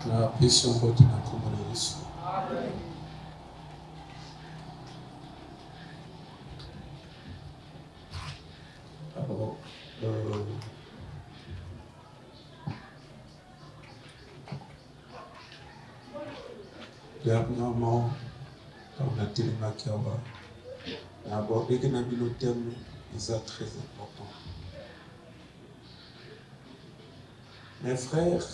Na pesa wote na kombo la Yesu. Alors, dernièrement, on a télé Makiawa, on a abordé que le thème est très important. Mes frères,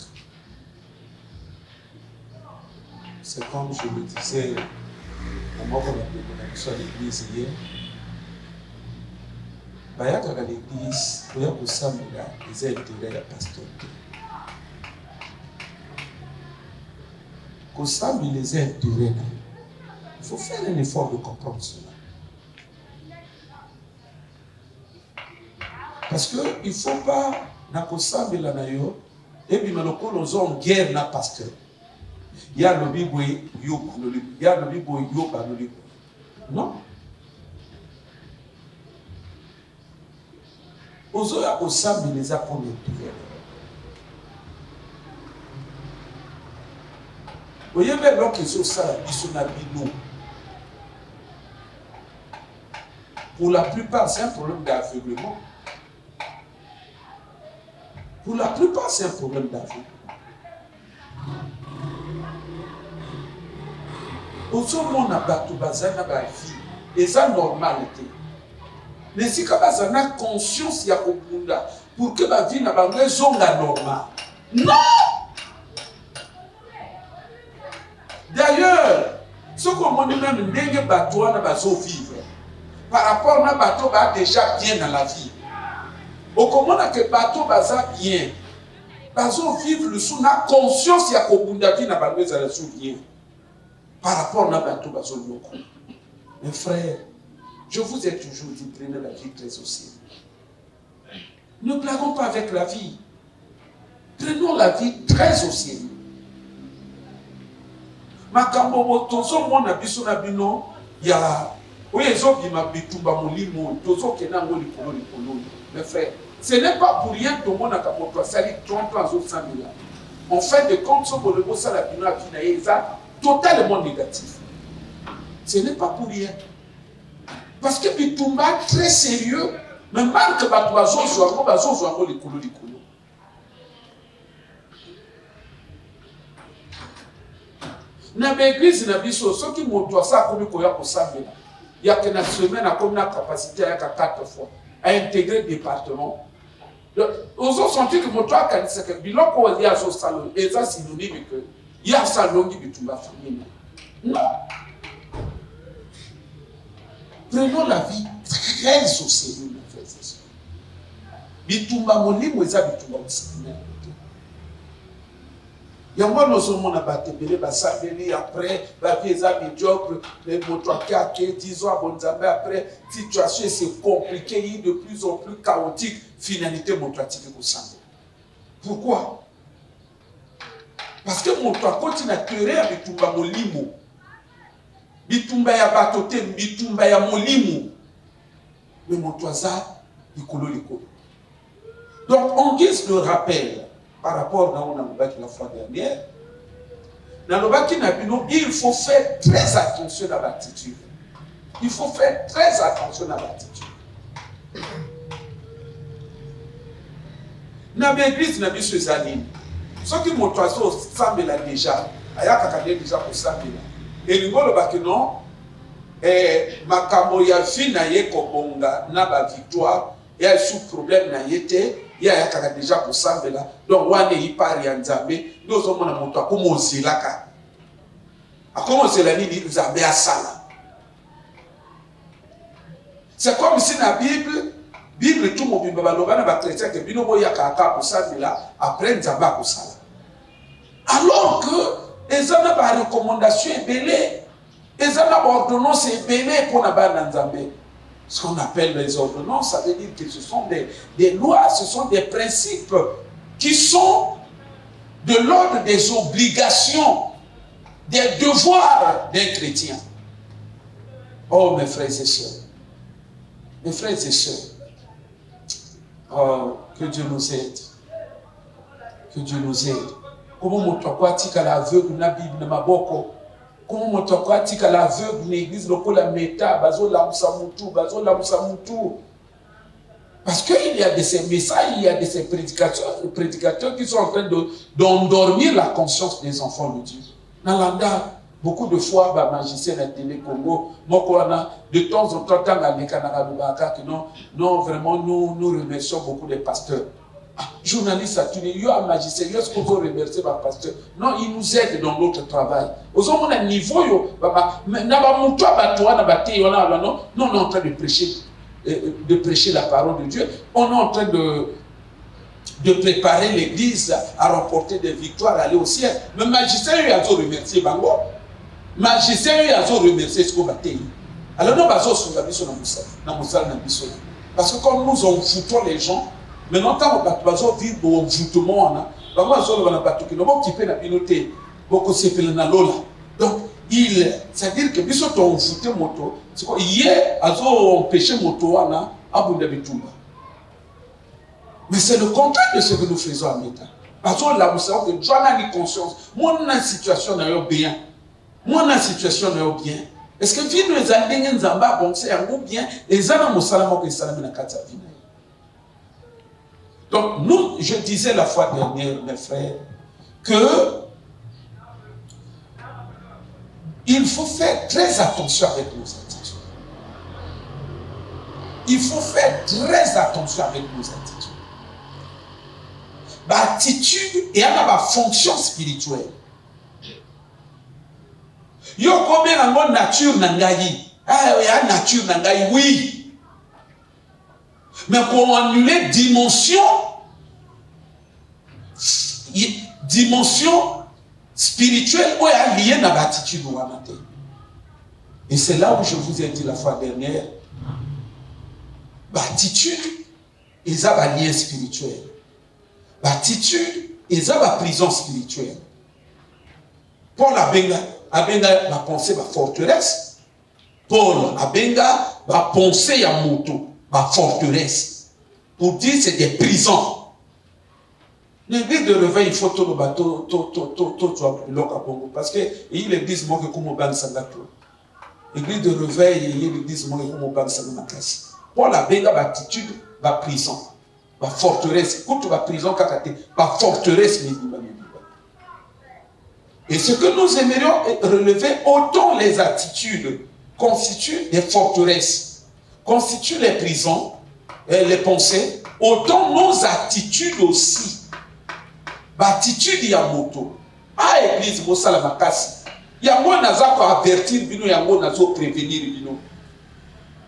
c'est comme je le disais, à moi qu'on a besoin de l'église hier. Bayaka à l'église, il y a pour ça, les intérêts à la pastorité. Pour ça, les intérêts, il faut faire un effort de comprendre cela. Parce qu'il ne faut pas, et puis nous avons guerre na pasteur. Il y a le biboui, il y a le biboui, non. Aux autres, aux les apôtres. Vous voyez bien qu'ils sont ça, ils sont habillés. Pour la plupart, c'est un problème d'aveuglement. Pour la plupart, c'est un problème d'aveuglement. Aux autres, on a battu bazana ba vie, et ça normalité. Mais si on a conscience, il y a pour que la vie n'a pas raison la normale. Non! D'ailleurs, ce qu'on dit même, n'est pas bateau n'a pas vivre. Par rapport à bateau, va déjà bien dans la vie. Au comment que bateau va bien. Bateau vivre le sous na conscience, il y a la vie n'a pas raison bien. Par rapport à bateau, bateau locaux. Mes frères, je vous ai toujours dit, prenez la vie très au sérieux. Ne blaguons pas avec la vie. Prenons la vie très au sérieux. Makambo tozo mona biso na bino ya oyezo bima bitumba molimo tozo kena ngoli kololi. Mes frères, ce n'est pas pour rien que mona kamoto sali 30 ans au 100 000. En fait de compte so bolebo sala bino akina eza totalement négatif. Ce n'est pas pour rien. Parce que bitumba très sérieux, mais mal que bazo zo likolo. Na l'église na biso soki moto asa komi koya kosambela ya que na semaine a comme la capacité à 4 fois à intégrer département. Aux autres sentir que moto a kanisa que biloko ya so salon et ça synonyme que ya salon qui bitumba famille. Non. Prenons la vie très au sérieux, mes frères et sœurs. Bitumba molimo eza bitumba muslimé. Il y a moi, nous sommes après, la vie est médiocre, les motos qui 10 ans, après, situation c'est compliqué, de plus en plus chaotique, finalité mototique au sang. Pourquoi? Parce que mon toit continue à tuer à bitumba molimo. Bitumba ya batote, bitumba ya molimo. Mais mon toit ça, likolo. Donc, en guise de rappel, par rapport à la fois dernière, il faut faire très attention à l'attitude. Il faut faire très attention à l'attitude. Dans l'église, dans les années, ceux qui m'ont choisi Sambela déjà, déjà pour Sambela. Et nous avons dit non, Makambo ya fina ye kobonga na ba victoire, il y a sous problème na yete. Il y a déjà pour Sambela, donc on est hyper yanzambe, nous sommes en montant comme on s'est là. À comment c'est la ligne, nous avons à ça. C'est comme si dans la Bible, tout le monde va chrétien que Binobo Yakaka pour Sambela, après nous avons pour ça. Alors que les gens n'ont pas de recommandation belée, les gens n'ont pas d'ordonnance belée pour la Bananzambe. Ce qu'on appelle les ordonnances, ça veut dire que ce sont des lois, ce sont des principes qui sont de l'ordre des obligations, des devoirs d'un chrétien. Oh, mes frères et sœurs, oh, que Dieu nous aide, que Dieu nous aide. Comment moto tika l'aveugle na Bible na maboko? Comment moto tika l'aveugle na église lokola meta bazo la musamutu. Parce qu'il y a de ces messages, il y a de ces prédicateurs qui sont en train d'endormir la conscience des enfants de Dieu. Dans l'anda, beaucoup de fois, les magiciens de la télé Congo, de temps en temps, non, vraiment, nous remercions beaucoup les pasteurs. Journalistes, il y a un magicien, il y a ce qu'on veut remercier les pasteurs. Non, ils nous aident dans notre travail. Aux hommes, on a un niveau, non, on est en train de prêcher la parole de Dieu. On est en train de préparer l'église à remporter des victoires, à aller au ciel. Mais magicien, il a remercié Bango. Magicien, il a remercié ce qu'on va faire. Alors, nous basons sur la mission dans parce que quand nous envoûtons les gens, maintenant, quand nous basons vivre au envoûtement, donc, c'est-à-dire que biso to envoûté moto, c'est quoi? Hier, azo empêché moto à abunda bitumba. Mais c'est le contraire de ce que nous faisons à Meta. Parce que là, vous savez que Joanna a conscience. Moi, dans la situation n'est bien. Moi, dans la situation n'est bien. Est-ce que vie nous a dit que nous avons bon, c'est un bien. Et ça, nous avons que ça n'a pas de vie. Donc, nous, je disais la fois dernière, mes frères, que il faut faire très attention avec nos attitudes. Il faut faire très attention avec nos attitudes. L'attitude et la fonction spirituelle. Yo combien de nature nangayi? Ah, il y a nature nangayi, oui. Mais pour annuler dimension spirituelle où il y a lié dans l'attitude. Et c'est là où je vous ai dit la fois dernière, l'attitude est un lien spirituel. L'attitude est une prison spirituelle. Paul Abenga va penser à forteresse. Paul Abenga va penser à moto, à forteresse. Pour dire que c'est des prisons. L'église de réveil, il faut tout le bateau, parce que l'église manque comme au ban sangatro. L'église de réveil, l'église manque comme au ban sangatro. Paul Abenga va attitude, va prison. La forteresse, quand tu vas prison, la forteresse, et ce que nous aimerions relever, autant les attitudes constituent des forteresses, constituent les prisons, les pensées, autant nos attitudes aussi. L'attitude y a moto. Ah, église, vous savez, la casse. Il y a moi, n'a pas avertir, il y a moi, n'a pas prévenir,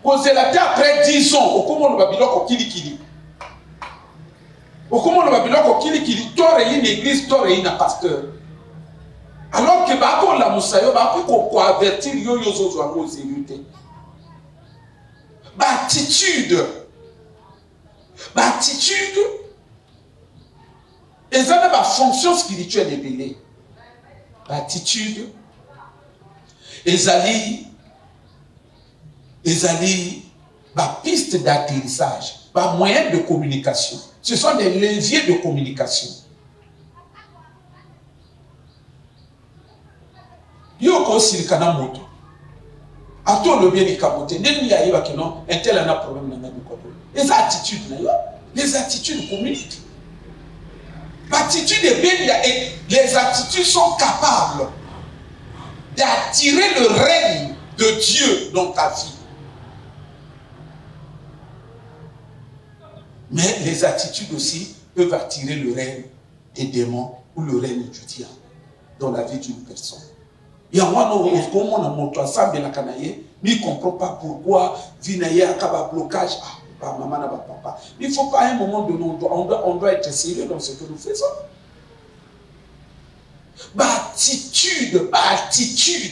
cause la terre après 10 ans, au comment on va bien au kili. Au comment on va bien au kili, toi et une église, toi et un pasteur. Alors que bah on la moussayo, bah qu'on avertir yo zo à nos élutés. L'attitude, et ça n'a pas fonction spirituelle éveillée. L'attitude, ezali, la piste d'atterrissage, la moyen de communication. Ce sont des leviers de communication. Yoko silikana moto. Ato le bien ni kabote. Neni ya yiba kino, un tel a un problème dans le corps. Les attitudes communiquent. L'attitude est bien et les attitudes sont capables d'attirer le règne de Dieu dans ta vie. Mais les attitudes aussi peuvent attirer le règne des démons ou le règne du diable dans la vie d'une personne. Il y a moi, comme on a montré ensemble, il ne comprend pas pourquoi il y a un blocage. Ah, maman, papa. Il ne faut pas à un moment donné, on doit être sérieux dans ce que nous faisons. L'attitude attire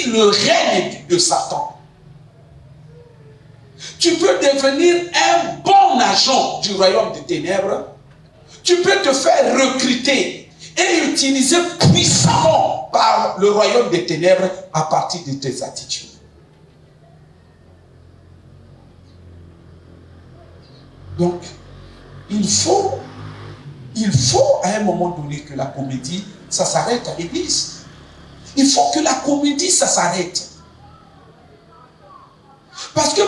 le règne de Satan. Tu peux devenir un bon agent du royaume des ténèbres. Tu peux te faire recruter et utiliser puissamment par le royaume des ténèbres à partir de tes attitudes. Donc, il faut à un moment donné que la comédie, ça s'arrête à l'église. Il faut que la comédie, ça s'arrête. Parce que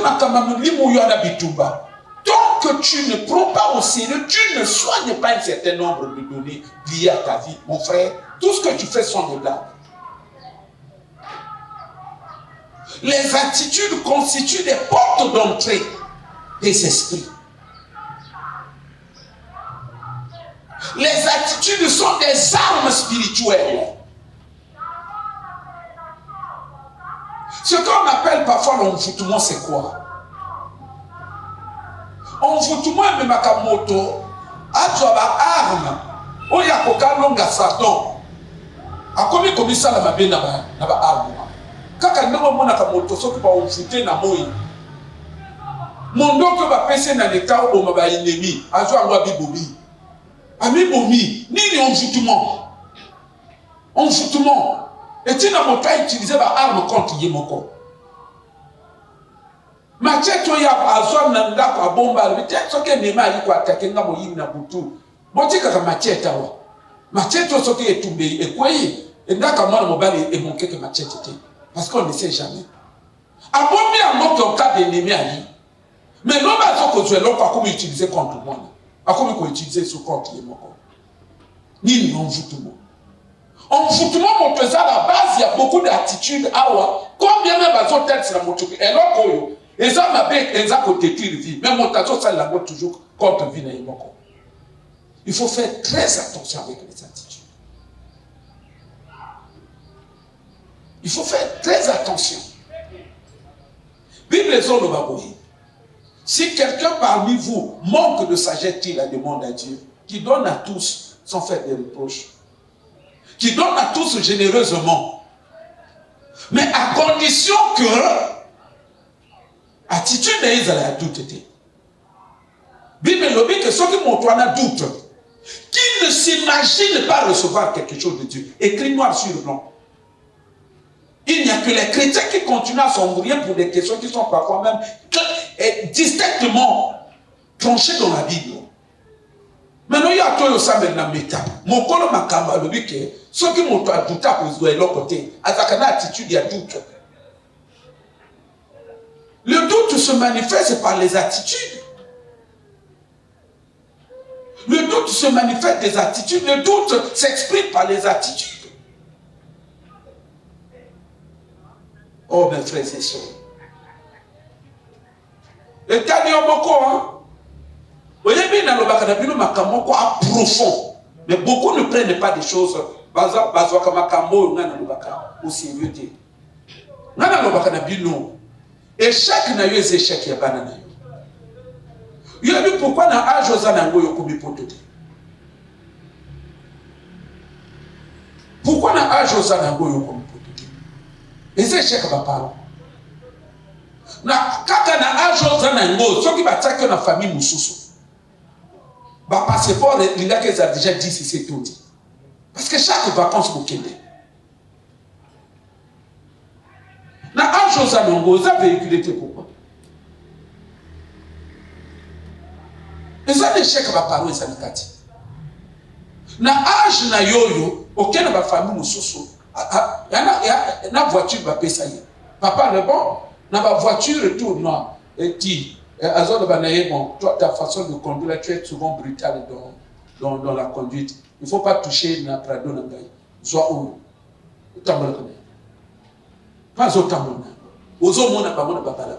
tant que tu ne prends pas au sérieux, tu ne soignes pas un certain nombre de données liées à ta vie, mon frère, tout ce que tu fais sont des blagues. Les attitudes constituent des portes d'entrée des esprits. Les attitudes sont des armes spirituelles. Ce qu'on appelle parfois l'envoûtement, c'est quoi? Envoûtement, même à moto, à toi, arme, on y a qu'aucun long à Satan. A comme ça, la mabé n'a pas arme. Quand on a moto, ce qui va envoûter na moi. Mon dos va passer dans l'état où on va ennemi, à jouer à moi bibobi. Ami bomi, ni envoûtement. Envoûtement. Et tu n'as pas utilisé l'arme contre Yemoko. Machete ya azwa na ndako abomba bitete soke nema aliko atake nga moyini na butu motika ka machete wa machete soke etumbe ekweyi endaka mwana mobali emonkeke machete te parce qu'on ne sait jamais abombi amoke en cas d'ennemi ali mais non ba soko zwe loko akomi utiliser contre moi akomi ko utiliser sur contre Yemoko ni envoûtement. Envoûtement mon pesa la base il y a beaucoup d'attitudes awa combien même bazo tête sur la moto et loko et ça m'a bien détruire vie. Même mon tato, ça l'a toujours contre vie. Il faut faire très attention avec les attitudes. Il faut faire très attention. Bible est le baboui. Si quelqu'un parmi vous manque de sagesse, il la demande à Dieu, qui donne à tous sans faire des reproches, qui donne à tous généreusement, mais à condition que attitude est à la doute. Bible dit que ceux qui montrent un doute, qui ne s'imaginent pas recevoir quelque chose de Dieu, écrit noir sur blanc. Il n'y a que les chrétiens qui continuent à s'embrouiller pour des questions qui sont parfois même distinctement tranchées dans la Bible. Maintenant, il y a tout le sang de la méta. Mon colo m'a dit que ceux qui montrent un doute à cause de l'autre côté, à ta attitude, il y a doute. Le doute se manifeste par les attitudes. Le doute se manifeste des attitudes. Le doute s'exprime par les attitudes. Oh, mes frères et sœurs. Et t'as dit hein? Vous voyez bien dans le bakadabino makamoko à profond. Mais beaucoup ne prennent pas des choses. Bazwaka makambo ngana le baka au sérieux. Ngana le bakadabino. Échec n'a eu des échecs, il y a pas de naïf. Il y a vu pourquoi dans âge aux anango yo komi potote. Pourquoi dans âge aux anango yo komi potote? Les échecs va parler. Na kaka na âge aux anango, ceux qui va attaquer la famille mususu. Ba passeport, il a déjà dit si c'est tout dit. Parce que chaque vacances vous kende. Na âge aux anango, ça véhiculé pourquoi? Et ça l'échec va parler ça n'kati. Na âge na yoyo, aucun va famille mususu. Na voiture va payer ça. Papa le bon, na va voiture retour noir et dit azor de banaye bon, toi ta façon de conduire tu es souvent brutal dans la conduite. Il faut pas toucher na prado na ngai. Soit où tambola. Pas au tambola. Ozo mona ba mona ba bala.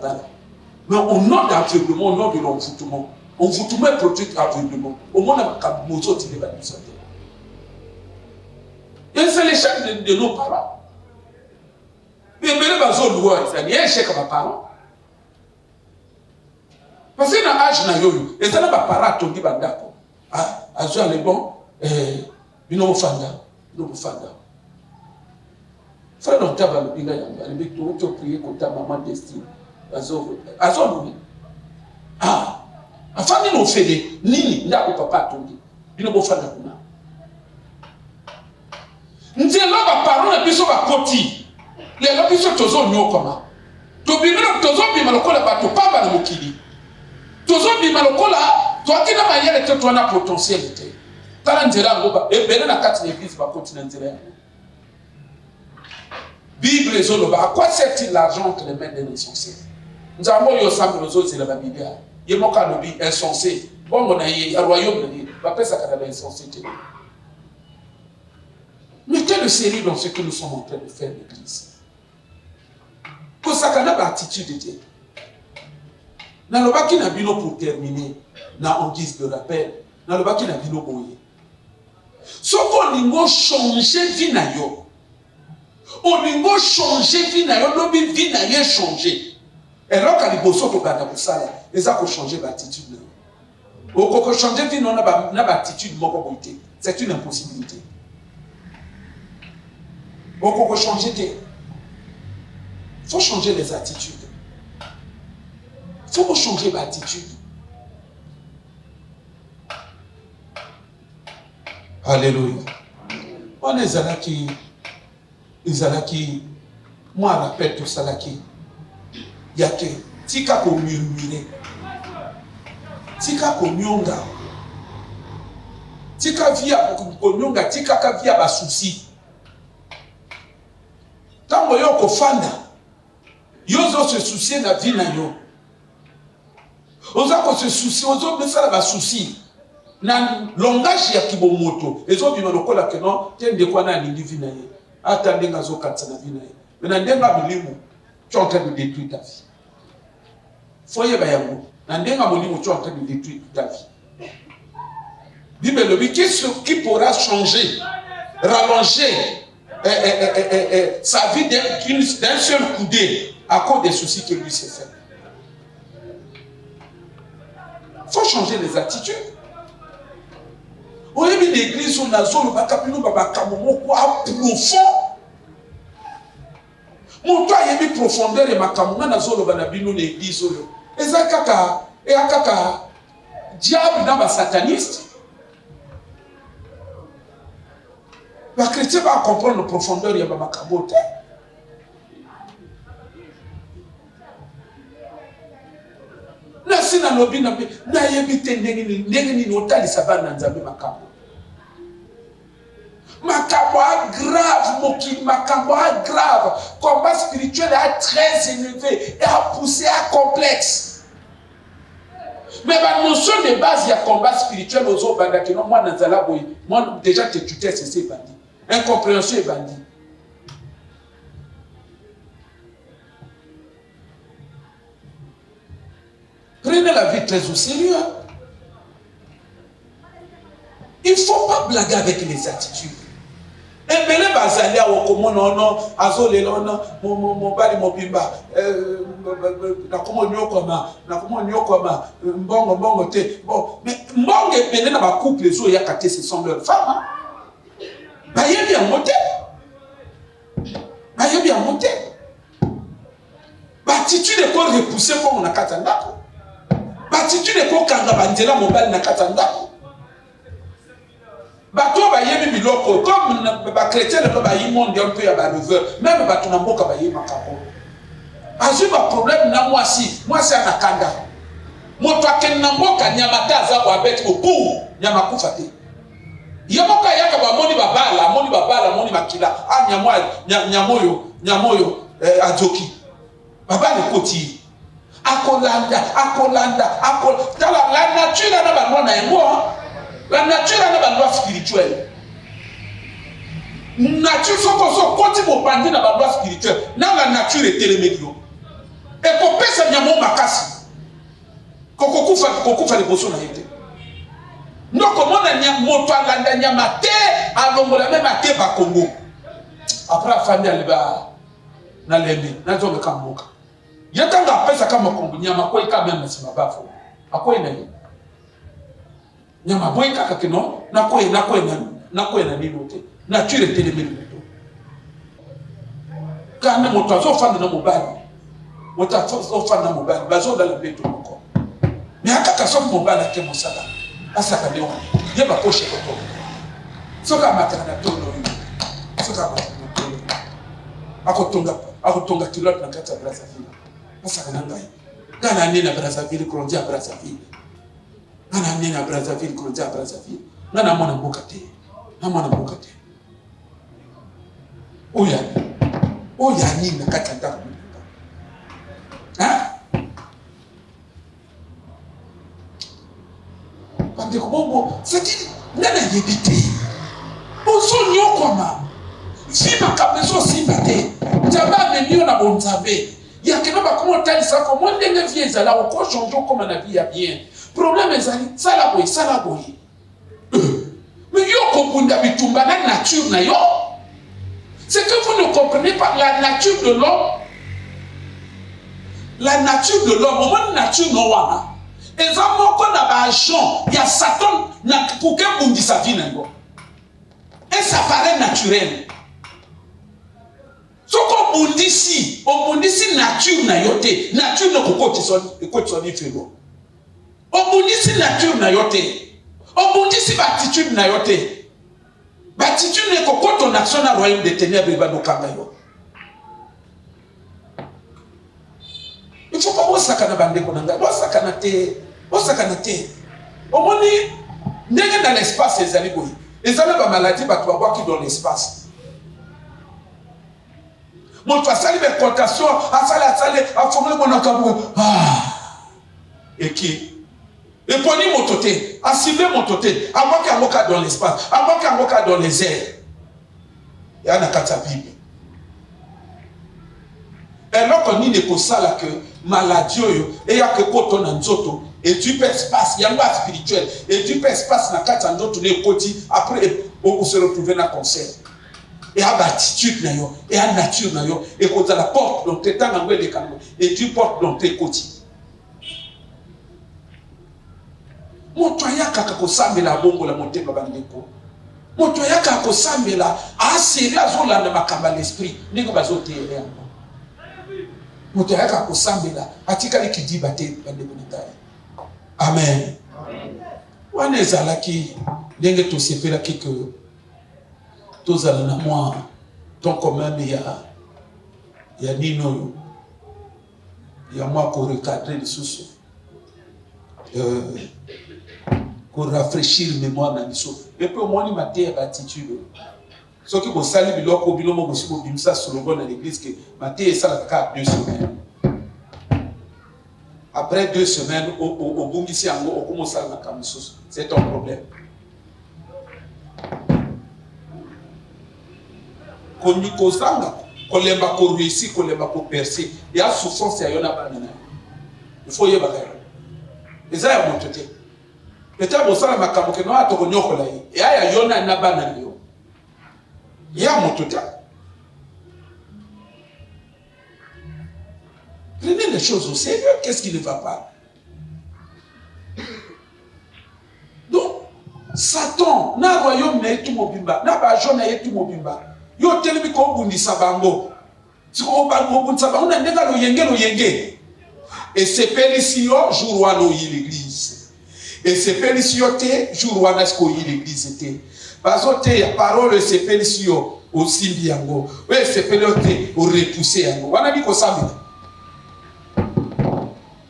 Mais au nom d'aveuglement, au nom de l'envoûtement, envoûtement est produit aveuglement. Au monde a mozo tiré par nous. Et c'est l'échec de nos parents. Mais les bazos loin, ça n'y a échec à ma parents. Parce que dans l'âge na yoyo, et ça n'a pas parent tondi bandako. Ah, azwa les bons, bino fanda. Frère on t'a le binga yamba, le mec tu prier contre ta maman destinée. Azwa oui. Ah, afin de nous faire nini ndako papa tondi. Bino fanda kuna. Nous avons parlé de biso ba koti. Les biso tozo nyo koma. To bimelo tozo bimelo kola ba to pamba na mokili. Tozo bimelo kola Toi qui n'as manière de toi na potentialité. Tala nzela ngoba e bene na kati l'église ba continue nzela. Bible ezoloba à quoi sert-il l'argent entre les mains d'un insensé? Nous avons yo sambo nos autres la Bible. Yemoka lobi insensé. Bongo na ye royaume de Dieu. Ba pesa kana ba insensé. Mettez le sérieux dans ce que nous sommes en train de faire l'église. Pour ça qu'on a l'attitude de Dieu. Dans le baki na bino pour terminer, en guise de rappel, dans le baki na bino boye. Ce qu'on lingo changer vie na yo. On lingo changer vie na yo, lobi vie na yo changer. Et là quand les bosso ko banda pour ça là, les a ko changer l'attitude là. O ko changer vie na ba attitude moko boité. C'est une impossibilité. O ko changer té. Il faut changer les attitudes. Il faut changer l'attitude. Alléluia. On est Zalaki, moi je rappelle tout ça là qui. Il y a que tika ko murmurer. Tika ko nyonga. Tika via ko nyonga, tika ka via ba souci. Tango yo ko fanda. Yozo se soucier na vie na yo. Oza ko se soucier, ozo besala ba souci. Na langage ya kibomoto, ezo bima lokola ke non, tende kwa na lingi vie na ye. Ata ndenga zo katsa na vie na ye. Mais ndenga milimu, tu es en train de détruire ta vie. Foye ba yango, na ndenga milimu tu es en train de détruire ta vie. Bible le dit qui pourra changer, rallonger sa vie d'un seul coudé à cause des soucis que lui s'est fait. Il faut changer les attitudes. On a mis l'église, on a zone, on a capino, on a profond. Mon toit a mis profondeur et ma camouna na zone, on a bino l'église. Et ça, et à diable dans ma sataniste. Le chrétien va comprendre la profondeur de ma cabote. Na sina lobi na yebite ndenge ni otali sabana nzambe makambo. Makambo grave, makambo grave. Combat spirituel est très élevé et a poussé à complexe. Mais la notion de base, il y a combat spirituel aux autres bandits. Moi, moi déjà, tu t'es cessé bandit. Incompréhension est bandit. Prenez la vie très au sérieux. Il ne faut pas blaguer avec les attitudes. Et bien, les bazali à Okomo, non, Azole, non, mon bali, mon bimba, mbongo, te. Bon, mais mbongo est péné dans ma couple, les autres, il y a qu'à ce sont leurs femmes. Bah, il y a bien monté. Bah, il y a bien monté. Bah, attitude est quoi repousser pour mon akatanda. Attitude est quoi quand bandela mobile na katanda. Bato ba yemi biloko comme ba chrétien le ba yimonde un peu ya ba reveur même bato na mboka ba yema kabo. Azu ba problème na moi si anakanda. Moto aken na mboka nyamata za kwa beti obu nyama kufa te. Yamoka yaka ba moni babala moni makila nyamoyo ajoki. Baba le koti. Akolanda. La nature n'a pas de loi. La nature n'a pas de loi spirituelle. Nature sont aussi pour bandit n'a pas de loi spirituelle. La nature est télémédio. Et pour personne n'y a mon makasi. Koko fa les bosso na été. Non comment on a moto alanda nyamate alongola même ate ba Congo. Après la famille aliba na lembe na zo mekamboka. Yatanga pesa kama Kongo nyama kwa ika même si mabafu. Akoye na nini? Nyama boy kaka kino na koye na nini ote. Nature télémédio. Kana moto azofanda na mobali. Moto azofanda na mobali bazo dans le béton encore. Mais akaka sof mobali ake mosala. Asaka leo. Yeba koshe koto. Soka matana tono. Soka matana tono. Akotonga kilote na kata Brazzaville. Asaka nangai. Kana nini na Brazzaville, Colombia Brazzaville. Nana amené à Brazzaville, grandi à Brazzaville. Nana mona bokate. Nana mona bokate. Oyani na katanta. Hein? Parce que c'est-à-dire, nana yébité. Oso nyokoma. Fima kabeso simbate. Jaba menio na bonzabe. Ya kena ba comment tali sa comment ndenge vie ezala ko changer comme na vie ya bien. Problème ezali sala boy. Mais yo kompunda bitumba na nature na yo. C'est que vous ne comprenez pas la nature de l'homme. La nature de l'homme, au moins nature no wana. Ezamo ko na ba agent, il y a Satan na pour que bundi sa vie nango. Et ça paraît naturel. Ce qu'on bundi si, on bundi si nature na yote, nature no kokoti son ifelo. On bundi si nature na yote. On bundi si attitude na yote. Attitude ne kokoti ton action na royaume de ténèbres ba do kangayo. Il faut pas osaka na bande konanga, osaka na te. Au moins ndenge dans l'espace ezali boyi. Ezali ba maladie ba to ba qui dans l'espace. Mon toi sali be contation, asali a formé mon akabu. Et qui et poni mototé, a ciblé mototé, avant qu'il y ait dans l'espace, avant qu'il y ait dans les airs. Il y a une carte Bible. Et là, on dit que ça là que maladie, et il y a que quand on a un zoto, et du espace, il y a un spirituel, et du espace, na carte en zoto, après, on se retrouve dans un concert. Et à l'attitude, et à la nature, et quand la porte, donc tu es dans le canaux, et tu portes dans tes côtés. Motoya kaka kosambela bongo la motema bandeko. Motoya kaka kosambela asiri azolanda makamba l'esprit ndenge bazoteya. Motoya kaka kosambela atika likidiba te bandeko nitaye. Amen. Wana ezalaki ndenge tosepela kike tozala na moi ton commun ya nino ya moi ko recadrer les sous. Pour rafraîchir la mémoire dans les choses. Et puis au moins, il m'a dit attitude. Ce qui vous salue, il y a un bilan qui ça sur le bon dans l'église que Matthieu ça la 2 semaines. Après 2 semaines, au bout ici, on commence à la camisose. C'est un problème. Quand nous causons, quand les gens réussissent, quand les gens percent, il y a souffrance, il y a une banane. Il faut y avoir. Et ça, il y a mon côté. Peut-être que ça m'a camouflé non à ton nyoko là et à yona na banane yo ya motuta. Prenez les choses au sérieux. Qu'est-ce qui ne va pas? Donc Satan na royaume na etu mobimba na ba jona etu mobimba yo telemi ko bundisa bango siko bango bundisa bango na ndeka lo yenge et c'est pélisio jour wa lo yi l'église. Et c'est pélicioté, jour où on a l'église était. Parce que la parole c'est pélicio aussi bien. Oui, c'est pélicioté au repousser. On a dit qu'on s'amène.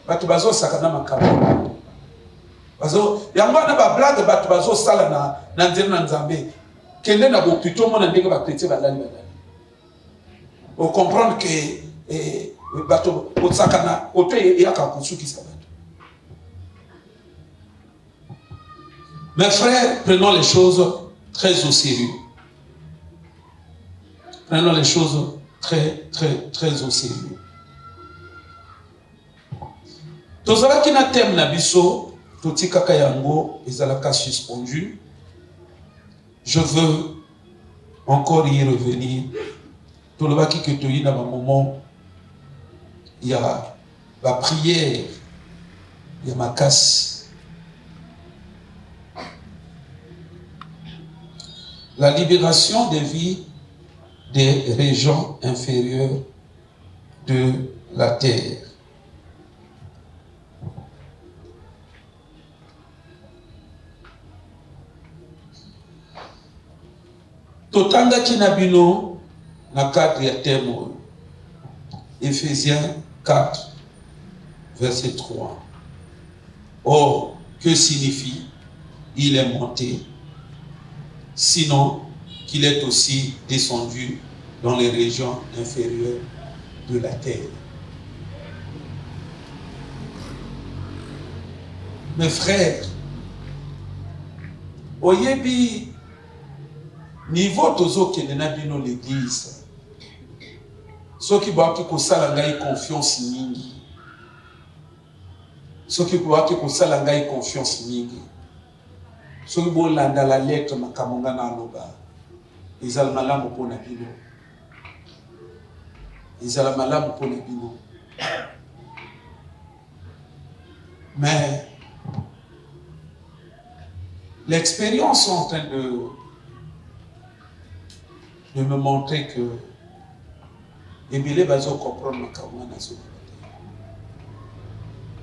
Batu bazo sakana makabo. Bazo, yangwa na ba blague batu bazo sala na nzema nzambe. Kende na bo plutôt mon ndenge ba chrétien badali. Pour comprendre que batu o sakana ote ya ka kusuki sa. Mes frères, prenons les choses très au sérieux. Prenons les choses très au sérieux. Tozala ki na thème na biso, toti kaka yango ezalaka suspendu. Je veux encore y revenir. Tolobaki que toyi na ba moment il y a la prière, il y a ma casse. La libération des vies des régions inférieures de la terre. Totanga kinabino na cadre ya thème Éphésiens 4 verset 3. Or Que signifie il est monté, sinon qu'il est aussi descendu dans les régions inférieures de la terre. Mes frères, oyebi niveau tozo kenena bino l'église. Ceux qui boivent qui kosala ngai confiance mingi. Ceux qui boivent qui kosala ngai confiance mingi. Ceux qui boivent la lettre makamonga na aloba. Izala malamu pona bino. Izala malamu pona bino. Mais l'expérience est en train de me montrer que ebele bazo comprendre makambo na zo.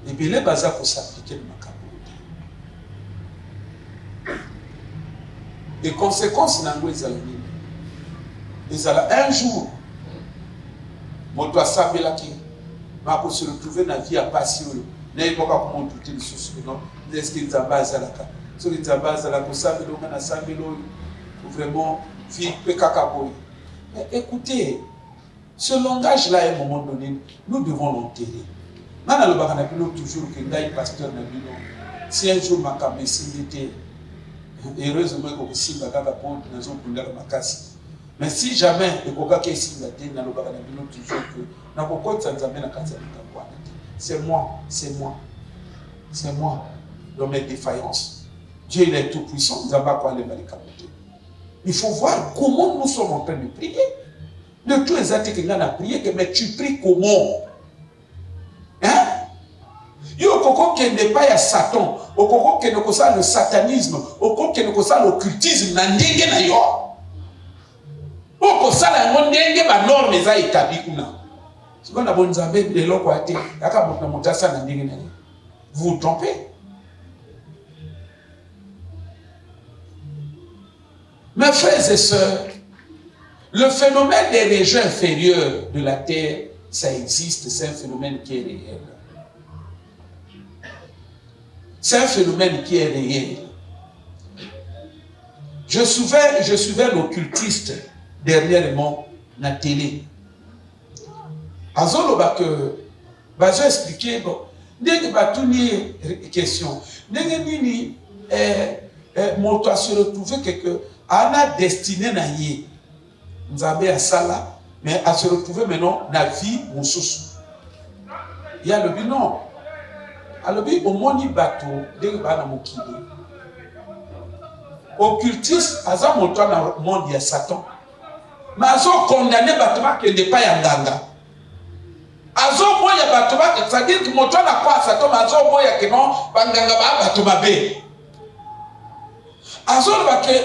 Ebele baza ko s'appliquer le makambo. Les conséquences nango ezala nini? Ezala un jour moto asambelaki mako se retrouver na vie à passer na iboka ko montu te lisusu non est-ce que nzamba azalaka so nzamba azalaka kosambela na sambelo vraiment vie pe kaka boy. Mais écoutez, ce langage-là, à un moment donné, nous devons l'enterrer. Maintenant, le bagana pilo toujours que ngai pasteur na bino. Si un jour ma kamesi était heureusement que si bagaba pour nazo kundala makasi. Mais si jamais ekoka ke si ngate na le bagana bino toujours que na kokotsa nzambe na kanza likabwana. C'est moi, dans mes défaillances. Dieu il est tout puissant, nzamba kwa le malikamote. Il faut voir comment nous sommes en train de prier. De tous les actes que nous avons prié, mais tu pries comment? Hein? Yo koko qui n'est pas à Satan, au koko qui n'est pas le satanisme, au koko qui n'est pas l'occultisme, na ndenge na yo. Au koko ça la ndenge ba norme za établi kuna. Si on a bon nzambe de loko ate, aka motna motasa na ndenge na yo. Vous vous trompez? Mes frères et sœurs, le phénomène des régions inférieures de la terre, ça existe, c'est un phénomène qui est réel. C'est un phénomène qui est réel. Je suivais l'occultiste dernièrement na télé. Azoloba que bazo expliquer bon, dès que une question, dès que moto se retrouver quelque ana destiné na yé. Nzambe à Sala, mais à se retrouver maintenant dans la vie mosusu. Il y a le but non. Alors au moni bateau de bana mokili. Occultiste aza monto na monde ya Satan. Mais azo condamné batuma qui n'est pas yanganga. Azo moya batuma, c'est-à-dire que monto na quoi Satan azo moya que non banganga ba batuma be. Azo ba que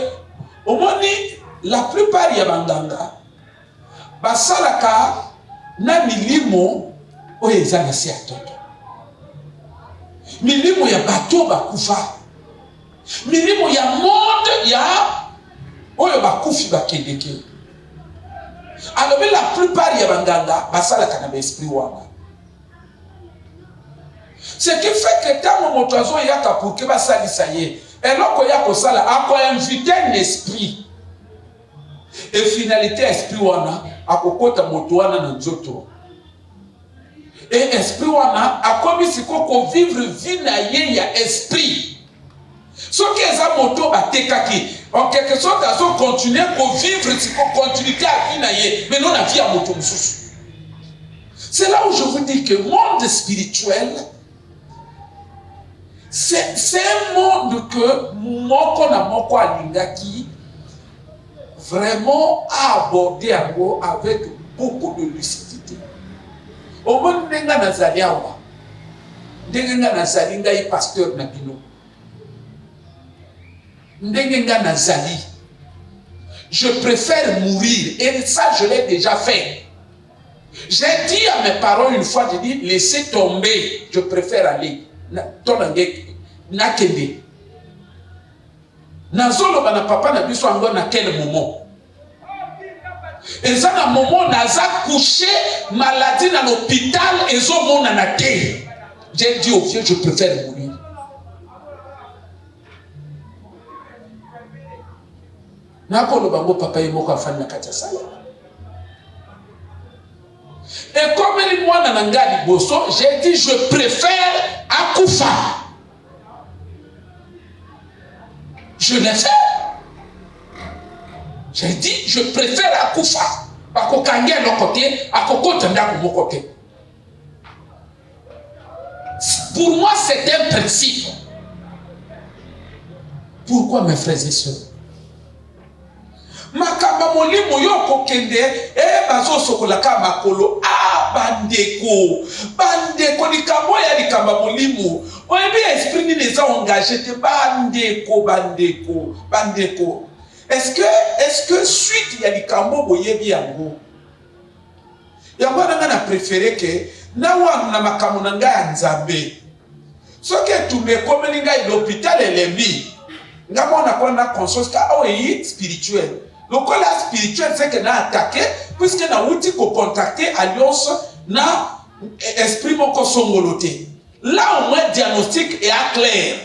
au moni la plupart ya banganga basalaka na milimo oyo eza na se ya toto. Milimo ya bato bakufa. Milimo ya monde ya oyo bakufi bakendeke. Alors la plupart ya banganga basalaka na esprit wana. Ce qui fait que tant moto azo yaka pour que basalisa ye, eloko ya kosala ako inviter un esprit. Et finalité esprit wana akokota moto wana na nzoto. Et esprit wana akomi siko vivre vie na ye ya esprit. Ce qui est moto batekaki en quelque sorte azo continuer ko vivre siko continuité à vie na ye mais non la vie à moto mususu. C'est là où je vous dis que le monde spirituel c'est un monde que moko na moko alingaki vraiment à aborder avec beaucoup de lucidité. Au moins, ndenga nazali awa, ndenga nazali ngai pasteur na bino, ndenga nazali. Je préfère mourir et ça je l'ai déjà fait. J'ai dit à mes parents une fois, j'ai dit laissez tomber, je préfère aller. Nakende. Nazolo bana papa na biso ango na quel moment? Et ça na moment naza couché maladie dans l'hôpital et zo mona na terre. J'ai dit au vieux je préfère mourir. Nakolo bango papa yemoko afanya kati ya sala. Et comme les mois n'angadi bosso, j'ai dit je préfère akufa. Je l'ai fait. J'ai dit je préfère akufa. Ako kange à l'autre côté, ako kotanda à mon côté. Pour moi c'est un principe. Pourquoi mes frères et sœurs? Makamba molimo yoko kende bazo sokolaka makolo bandeko likambo ya likamba molimo oyebi esprit ni les a engagés te bandeko est-ce que suite ya likambo boyebi yango na préféré que na wana na makambo na ngai nzambe soki tumekomeli ngai l'hôpital elembi ngamona kona conscience ka oyi spirituel. Donc la spirituel c'est que n'a attaqué puisque n'a outil pour contacter alliance na esprit moko songoloté. Là au moins diagnostic est clair.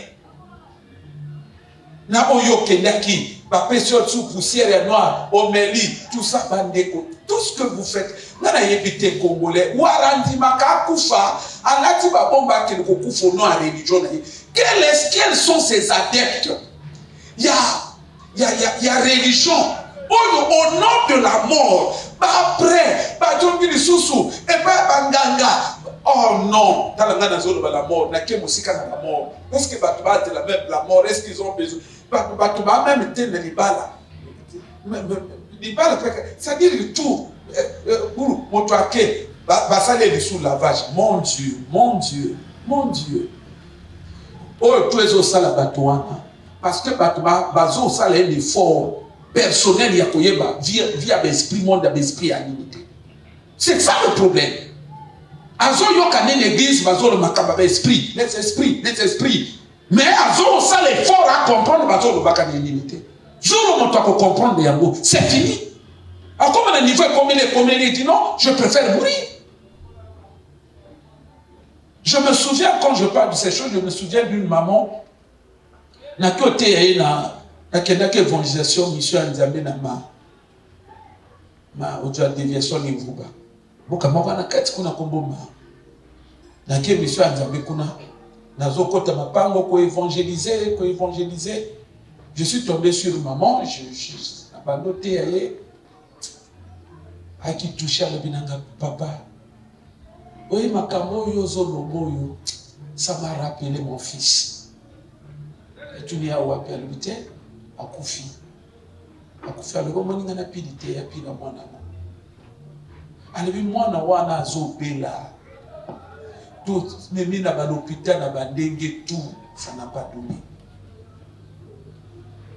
Na oyo kendaki ba pression sous poussière noire, homélie, tout ça bandeko. Tout ce que vous faites, nana yebite congolais ou arandi maka kufa, alati ba bomba ke ko kufo no à religion. Quels sont ces adeptes? Il y a religion. Au nom de la mort, après, et banganga. Oh non, dans la mort, la mort. Est-ce que la mort, est-ce qu'ils ont besoin? Même été les balles. Les balles, c'est-à-dire tout. Pour montrer que sous lavage. Mon Dieu. Oh, tous les autres salles parce que bazo ça un effort personnel via l'esprit monde l'esprit animité. C'est ça le problème. Azo yo kané l'église bazo le makamba esprit, les esprits. Mais azo ça l'effort à comprendre bazo le bakane animité. Je ne peux comprendre yango, c'est fini. À comme un niveau comme il dit non, je préfère mourir. Je me souviens quand je parle de ces choses, je me souviens d'une maman na côté na kendaka évangélisation mission nzambe na ma oja déviation livuba boka moko na kati kuna komboma na ke mission nzambe kuna nazokota mapango ko évangéliser je suis tombé sur maman je abandonné aye aki toucher le binanga papa oyi makambo yo zolobo yo ça m'a rappelé mon fils. Tu n'as pas appelé l'hôpital, akufi aloko moninga na pilite ya pila mwana alebi mwana wana azobela tout memi na ba l'hôpital na bandenge tout ça n'a pas donné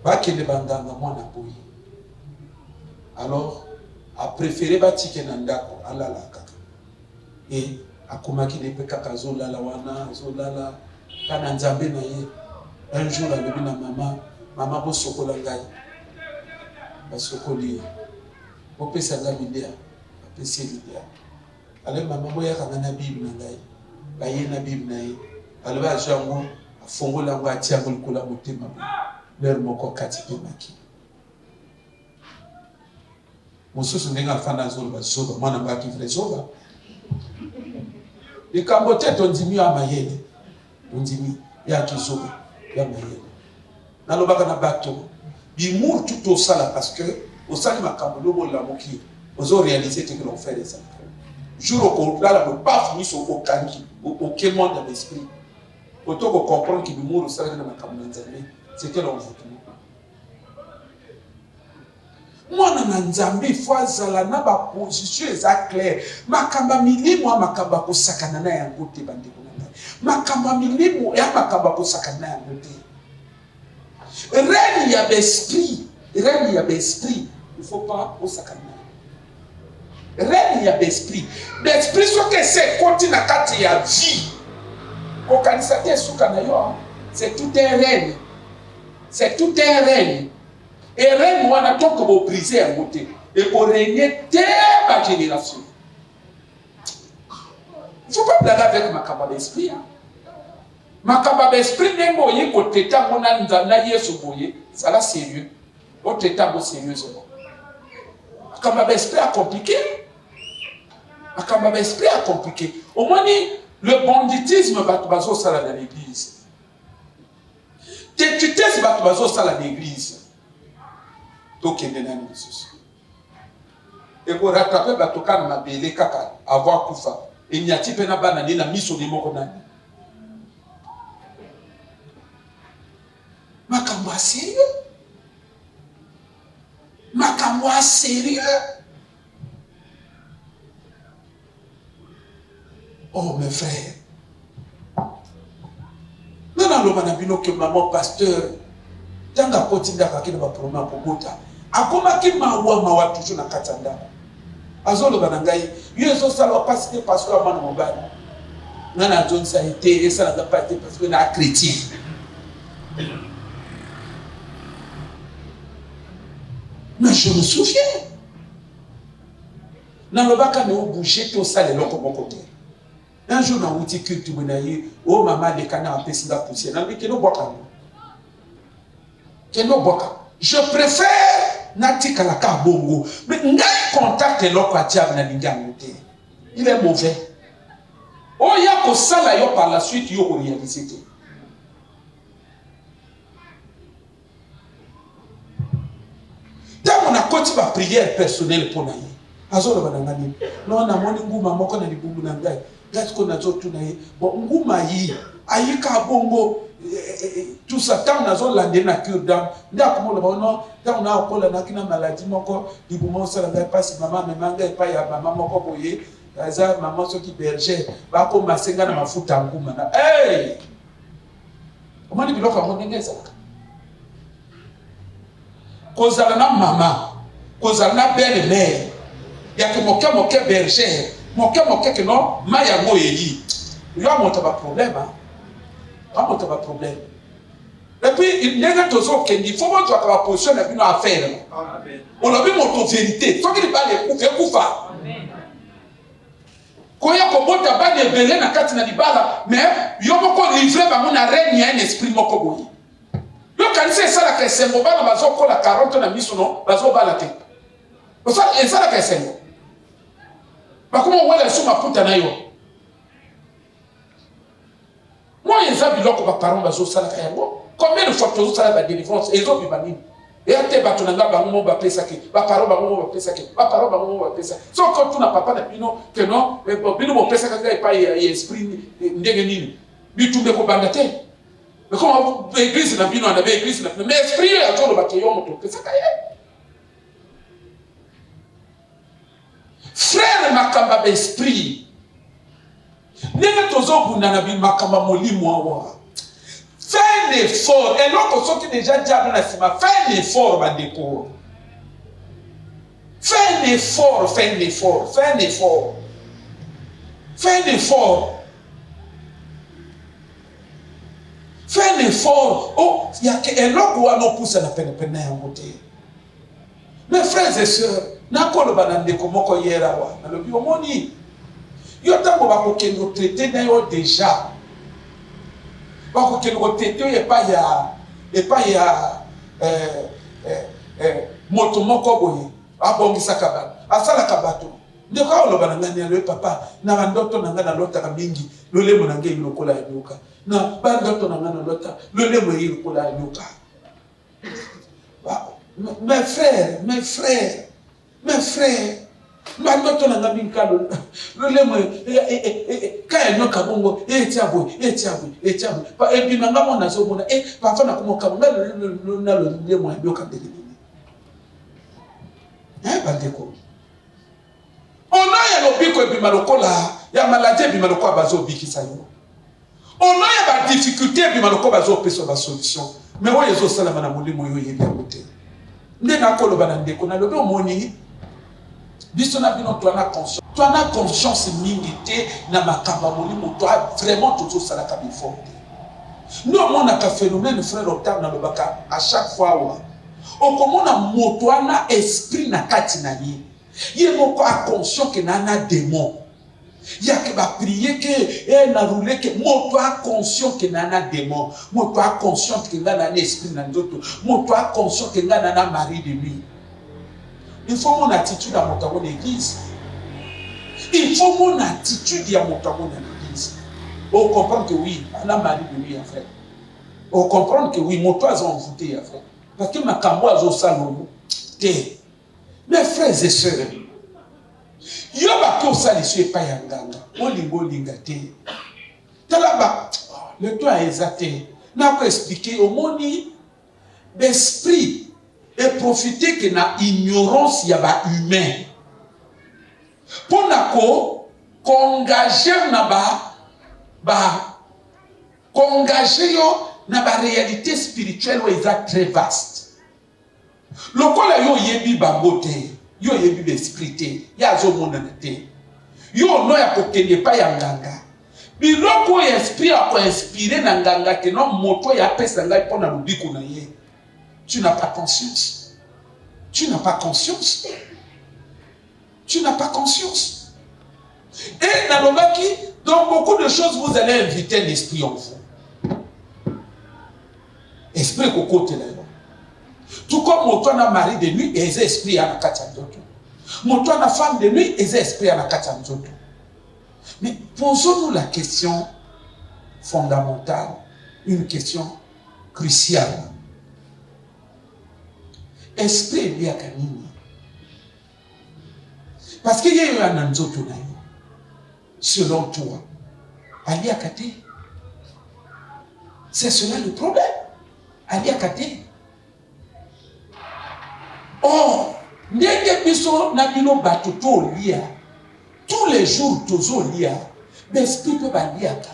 bakende banganga mwana boyi alors a préféré batike na ndako alala kaka et akomaki de kaka zolala wana zolala kana nzambe na ye. Un jour, elle dit à maman, vous sokola ngai. Basokoli. Vous pouvez s'en vidéo. Vous pouvez vidéo. Alors, maman, vous avez la Bible ngai. Baye na Bible ngai. Alors, à Jango, à Fongo lango à Tiago le kola motema. Leur moko kati pe maki. Mosusu ndenga fana zoba zoba. Mwana baki vre zoba. Les Cambodgiens ont dit mieux à Mayele. On dit mieux. Il y a qui zoba. Nalobaka na bato bimour tout au sala parce que au sala makambo lobo la moki ozo réaliser que l'on fait ça jour au là le pas fini sur au kangi au kémon de l'esprit autant qu'on comprendre que bimour au sala na makambo nzambe c'est que l'on veut mwana na nzambe fois zala na ba position exact clair makamba milimo makamba ko sakana na yango te bande makamba milimo ya makamba ko sakana yango te. Règne ya d'esprit, il faut pas au sakana. Règne ya d'esprit, ce que c'est continue na kati ya vie. Ko kanisa te sukana yo, c'est tout un règne. Et règne wana toko bo briser en beauté et pour régner ma génération. Il ne faut pas blaguer avec makamba d'esprit. Makamba d'esprit n'est pas côté ta mona nzana yesu boye, ça là sérieux. Votre état est sérieusement. Quand ma esprit a compliqué, au moins, le banditisme va te baser dans l'église. Tétuité va te baser dans l'église. Donc, il y a des choses. Et pour rattraper, il y a des gens qui ont avoir koufa. Et il y a des gens qui ont mis sur les mots. Makambo sérieux. Makambo sérieux. Oh mes frères. Non, non, non, que maman pasteur. Tant que continue à faire des problèmes pour Bota. A comment qui m'a oué toujours dans Katanda. Azolo banangai. Yeso ça va pas citer parce que maman mobile. Non, non, John ça a été et ça n'a pas été parce que est un chrétien. Mais je me souviens. Dans le bac à nous bouger tout ça les locaux mon côté. Un jour dans l'outil culte oh maman les canards a pesé la poussière. Dans le keno boka. Keno boka. Je préfère nati kalaka bongo. Mais n'a contact et l'autre diable na lingamoté. Il est mauvais. Oh ya ko sala yo par la suite yo réalisé. Tant on a continué ma prière personnelle pour naïe. Azolo banangani. Non na moni nguma moko na libumu na ngai. Gati ko na zotu na ye. Bon nguma yi ayika bongo tout ça tant na zo lande na cure-dame. Nda ko mo non tant na okola na kina maladie moko libumu sala ngai passe maman me manga e pa ya maman moko boye. Aza maman soki berger ba ko masenga na mafuta nguma na. Hey! Omani biloko ngo ndengeza. Kozala na mama, kozala na belle-mère, ya ke moke berger, moke que non, maya ngo eyi. Yo amonta ba problème hein. Amonta ba problème. Et puis il nega tozo kendi, faut moi toi ka position na bino affaire. Amen. On a vu mon vérité, toi qui parle kufa. Amen. Koya ko bota ba de belé na kati na libala, mais yo moko livrer ba mona règne un esprit moko boyi. Yo kanisa sala ka sembo bana bazoko la 40 na miso no bazo bala te. Osa sala ka sembo. Ba kuma wala suma puta na yo. Moi yeza biloko ba parents bazo sala ka yango. Combien de fois tozo sala ba délivrance ezo bi banini. Et ate ba tonanga ba mo ba pesa ke. Ba parents ba mo ba pesa ke. Ba parents ba mo ba pesa. So quand tu na papa na bino que non, bino mo pesa ka pa esprit ndenge nini. Bitumbe ko banda te. Mais comment l'église n'a pas on avait l'église n'a pas mais esprit a toujours le bataillon moto que ça caille frère makamba d'esprit n'est tozo bunda bi makamba molimo awa fais un effort et l'autre ceux qui déjà diable na sima fais un effort ba déco fais un effort fais un effort. Oh, il y a un autre qui a poussé la peine à côté. Mes frères et sœurs, n'a pas le banane comme on y est là. Le biomoni. Il y a tant que nous traiter déjà. Parce que nous traiter et pas il y a motomoko boye. Abongi sakaba. Asala kabato. Ndeko lo banangani le papa na ndoto nangana lota kabingi lole monange ilokola yoka na ba ndoto nangana lota lole mo ilokola yoka. Mes frères ba ndoto nangana binkalo lole mo kaya nyoka bongo etiabo pa ebi nanga mona zo mona papa na kumoka ngalo na lole mo yoka ndeli bandeko. On a ya lobiko ebima lokola ya maladie ebima lokola bazo bikisa yo. On a ya ba difficulté ebima lokola bazo pesa ba solution. Mais oyo ezo sala na molimo yo yebi akote. Nde na koloba na ndeko na lobi omoni biso na bino to na conscience mingi te na makamba molimo to vraiment tout sala ka bifo. Nous on a un phénomène frère Octave na lobaka à chaque fois wa. On komona moto ana esprit na kati na ye. Il est encore conscient qu'il y a un démon. Il y a que prier que elle a roulé que moi toi conscient que nana démon, moi toi conscient que nana esprit dans d'autres, moi toi conscient que nana mari de nuit. Il faut mon attitude à mon église. Il faut mon attitude à mon église. On comprend que oui, on a mari de nuit en fait. On comprend que oui, mon toi ont envoûté en fait. Parce que ma camoise au salon, mes frères et sœurs. Yoba ko saliswe pa yanganga olingo lingate talaba le temps exacté n'a pas expliqué au moni d'esprit et profiter que na ignorance ya ba humain pour nako qu'engager na qu'engager yo na ba réalité spirituelle où est très vaste lokola yo yebi bangote yo yebi l'esprit te ya zo monana te yo no ya kokende pa ya nganga biloko ya esprit a ko inspirer na nganga ke no moto ya pesa ngai pona lubiko na ye. Tu n'as pas conscience. Tu n'as pas conscience. Tu n'as pas conscience. Et dans le dans beaucoup de choses vous allez inviter l'esprit en vous. Esprit kokote là. Tout comme moto na mari de nuit et les esprits à la katsanzoto. Moto na femme de nuit et les esprits à la katsanzoto. Mais posons-nous la question fondamentale, une question cruciale. Esprit lié à kanini. Parce qu'il y a eu un anzoto na yo. Selon toi, Ali Akate. C'est cela le problème. Ali Akate. Or, ndenge biso na bino bato to lia. Tous les jours tozo lia. L'esprit peut ba lia ka.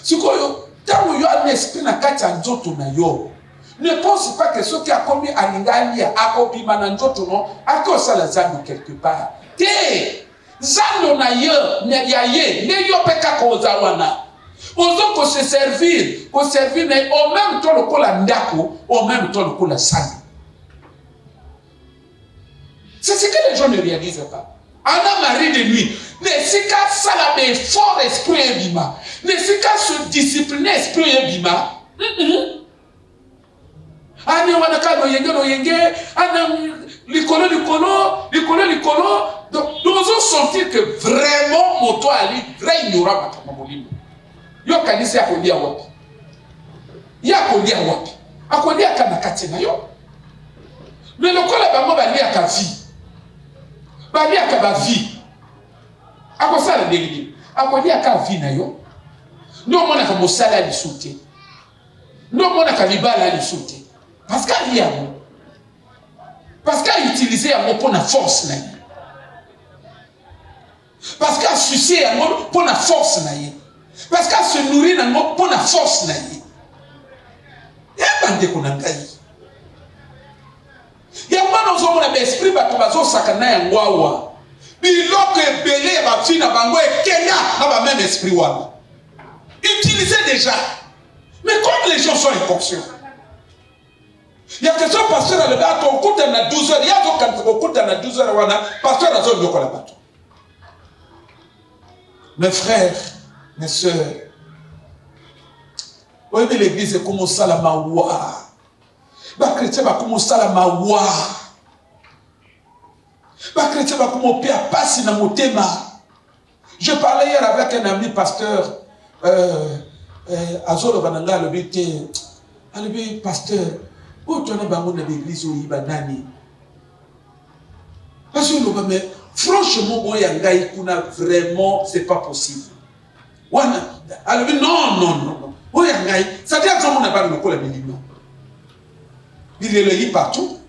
Sikoyo, tango yo un esprit na kati ya nzoto na yo. Ne pense pas que ce qui a commis à l'ingalia, a commis à nzoto non, a que ça la zano quelque part. Te, zano na yo, ne yaye, ne yo peka kozawana. Ozo ko se servir mais au même temps le kola ndako, au même temps le kola sani. C'est ce que les gens ne réalisent pas. Anna Marie de nuit, ne si qu'à salaber fort esprit et bima, ne si qu'à se discipliner esprit et bima. Ani wanaka no yenge, ana likolo. Donc nous osons sentir que vraiment moto ali vrai ignorant makama molimo. Yo kanisi akolia wapi? Ya akolia wapi? Akolia kana kati na yo. Mais lokola bango balia ka vie. Balia ka ba vie. Akosala ndenge. Akolia ka vie na yo. Ndo mona ka mosala li soute. Ndo mona ka libala li soute. Parce qu'il y a un parce qu'il a utilisé un mot pour la force. Parce qu'il a sucé un mot pour la force. Parce qu'il a se nourri un mot pour la force. Il y a un bande qu'on a gagné. Il y a un homme qui a esprit qui sakana ya ngwawa. Biloko ebele ba fina bango e Kenya na même esprit wana. Utilisez déjà. Mais comme les gens sont inconscients. Il y a question pasteur à le bateau, on coûte à 12 heures, il y a quand on coûte à 12 heures, pasteur à zone de la bateau. Mes frères, mes soeurs, oui, mais l'église est comme ça la mawa. Les chrétiens sont comme ça la mawa. Les chrétiens sont comme au pire, passe dans mon thème. Je parlais hier avec un ami pasteur, Azoro Bananga, le pasteur. Où tu as dans l'église où il y a nani? Parce que mais franchement, vraiment, c'est pas possible. Alors, non. C'est-à-dire que on n'a pas le col à minimum. Il est là partout.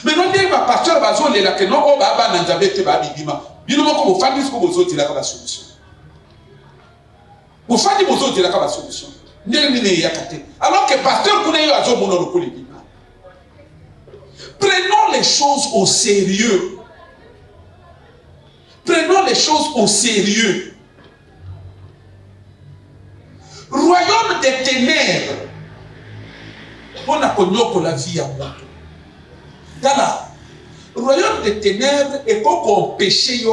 Mais non, il va pasteur Bazo, il est là que non, on va pas dans le débat bibima. Binomo comme vous faites ce que vous autres, il a la solution. Vous faites vos autres, il a la solution. Alors que pasteur Kouné a zo mono le col bibima. Prenons les choses au sérieux. Prenons les choses au sérieux. Royaume des ténèbres. On a connu pour la vie à moi. Dans la royaume des ténèbres, et quand on péché,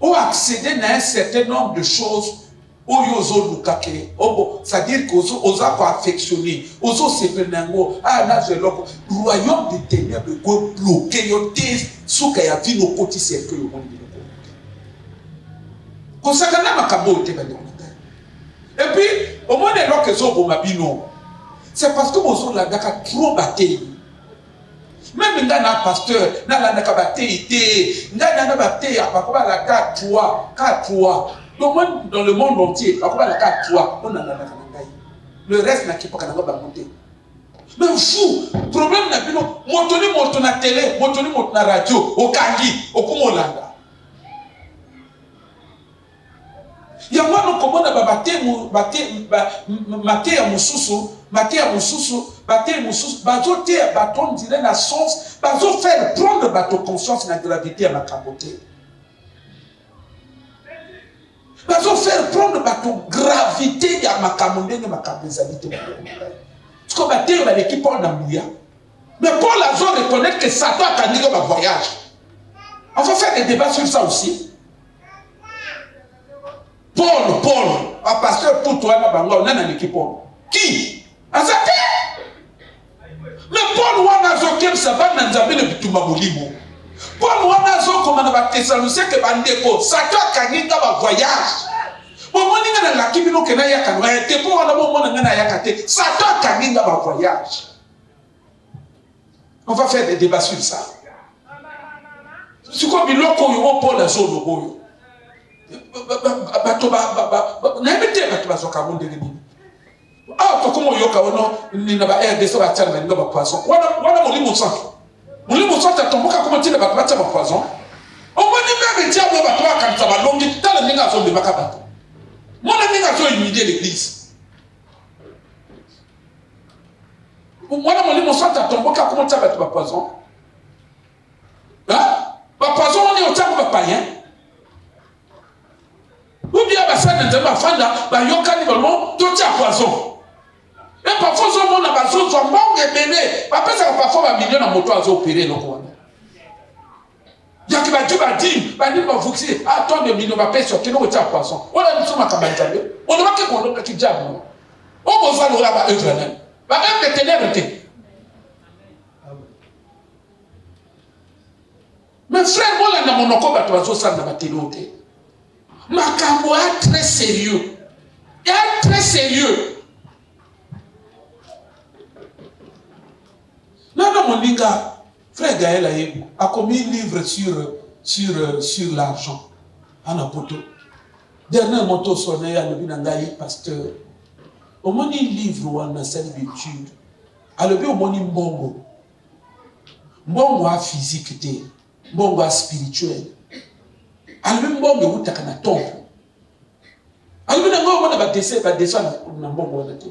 ont accédé à un certain nombre de choses. C'est-à-dire qu'ils ont affectionné, ils ont sépenango, le royaume des ténèbres est bloqué, ce qu'il y a vu nos petits cercles au monde. Et puis, au moins, c'est parce que vous avez trop battu. Même dans un pasteur, dans la dans le monde entier, le reste n'a pas monter. Mais fou, problème n'a plus non. Montoni na télé, montoni na radio, au Kangi, au Kumolanda. Il y a moi non comment on a maté à Moussousou, bazoté à bâton dirait la sens, bazo faire prendre bateau conscience de la gravité à ma capote. Bazo faire prendre bateau gravité à ma camonde et ma capacité. Parce que bateau va l'équipe en Namibia. Mais Paul a besoin de reconnaître que Satan a gagné dans voyage. On va faire des débats sur ça aussi. Paul, un pasteur pour toi, on a une équipe. Qui? Azate. Mais Paul, on a zoké, ça va dans Nzambe le Bitumba Bolimo. Paul, on a zoké, comme on a Thessaloniciens, que Bandeko, Satan a gagné dans le voyage. Bon, on a la Kibino Kenaya Kanwa, et pour on a mon Yakate, Satan a gagné dans le voyage. On va faire des débats sur ça. C'est comme il a Paul a zone au boyo. Ah, comment yoka ono ni na ba de so ba tana ni ba poisson. Wana molimo santo. Molimo santo atomboka comment tile ba ba poisson. O moni même dia ba ba kan sa ba longi tala ninga zo de bakaba. Mona ninga zo humilier l'église. Wana molimo santo atomboka comment tile ba poisson. Hein? Ba poisson on est au temps ba païen. Ou bien bah ça ne va fanda bah yokani balon tout à poisson. Et parfois on a besoin de mangue et bébé. Après ça parfois va million en moto à opérer non quoi. Ya qui va dire bah vous dire attends de million va payer sur que nous à poisson. On a mis sur ma campagne. On va que on qui diable. On va voir là-bas eux même. Bah même de ténèbres. Mais frère moi là dans mon corps bah toi ça na ténèbres. Makambo est très sérieux. Il est très sérieux. Non, mon gars, frère Gaël a commis un livre sur l'argent. En apoto. Dernier moto sonné à l'obinangaï pasteur. Au moins, il livre ou en a servitude. À l'obé au moins, mbongo. Mbongo a physique, mbongo a spirituel. Alors mbongo utaka na tombo. Alors bina ngo mona ba descendre na mbongo na te.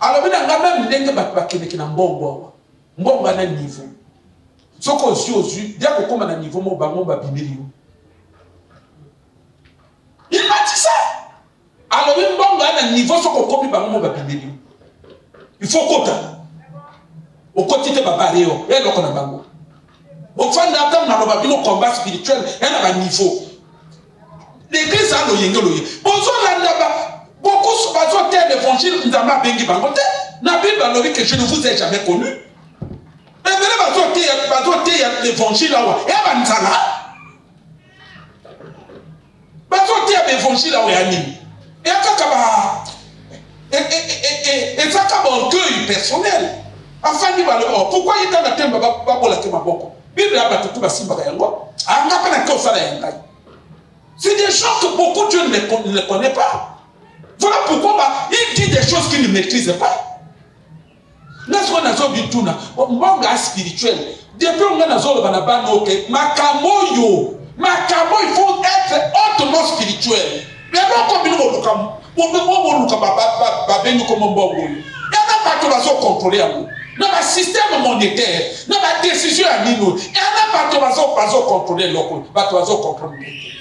Alors bina nga même ndenge ba kene na mbongo. Mbongo na niveau. Soko ozu dia ko koma na niveau mo ba bimiri. Il m'a dit ça. Alors mbongo na niveau soko komi ba bimiri. Il faut kota. Au quotidien ba bareo et loko na bango. Au fin d'attendre dans le combat spirituel, il y a un niveau. L'église a l'oyengoloye. Beaucoup sont terre l'évangile, nous avons bengi bangote. La Bible a dit que je ne vous ai jamais connu. Mais vous avez l'évangile là-haut. Et à Banzala. Vous avez l'évangile là-haut. Et à Kakaba. Et ça, c'est un orgueil personnel. Enfin, pourquoi il est dans la terre de ma boko? C'est des gens que beaucoup de Dieu ne connaît pas. Voilà pourquoi il dit des choses qu'il ne maîtrise pas. Là, ce qu'on a dit tout, mbonga spirituel. Depuis on a zolo banabano que makamoyo, il faut être hautement spirituel. Mais non comme nous on pas contrôler à nous. Dans le système monétaire, dans la décision à nous, il y a pas de contrôler l'eau, pas de contrôler.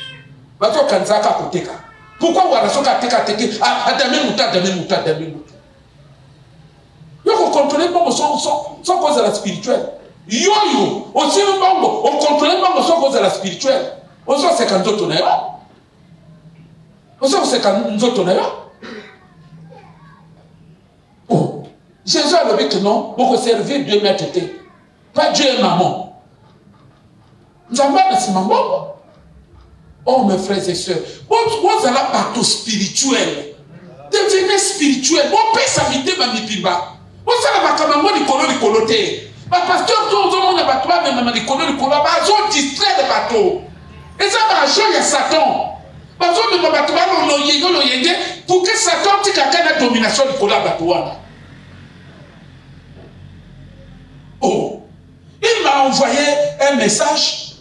Pas de kanzaka koteka. Pourquoi on a soka teka teke à demain muta. Il faut contrôler pas sans cause de la spirituelle. Yo, aussi le bango, on contrôle pas sans cause de la spirituelle. Ozo seka nzoto na yo. Ozo seka nzoto na yo. Oh, Jésus a levé que non, pour servir Dieu m'a été. Pas Dieu et maman. Nous avons c'est maman. Oh mes frères et sœurs, vous allez partout spirituel. Devenez spirituel. Vous pouvez s'habiter dans les pibas. Vous allez pas comme moi les colotés. Ma pasteur, tout le monde a battu même les colotés. Ils ont distrait les bateaux. Et ça va jouer à Satan. Pour que Satan ait la domination du bateau. Oh, il m'a envoyé un message.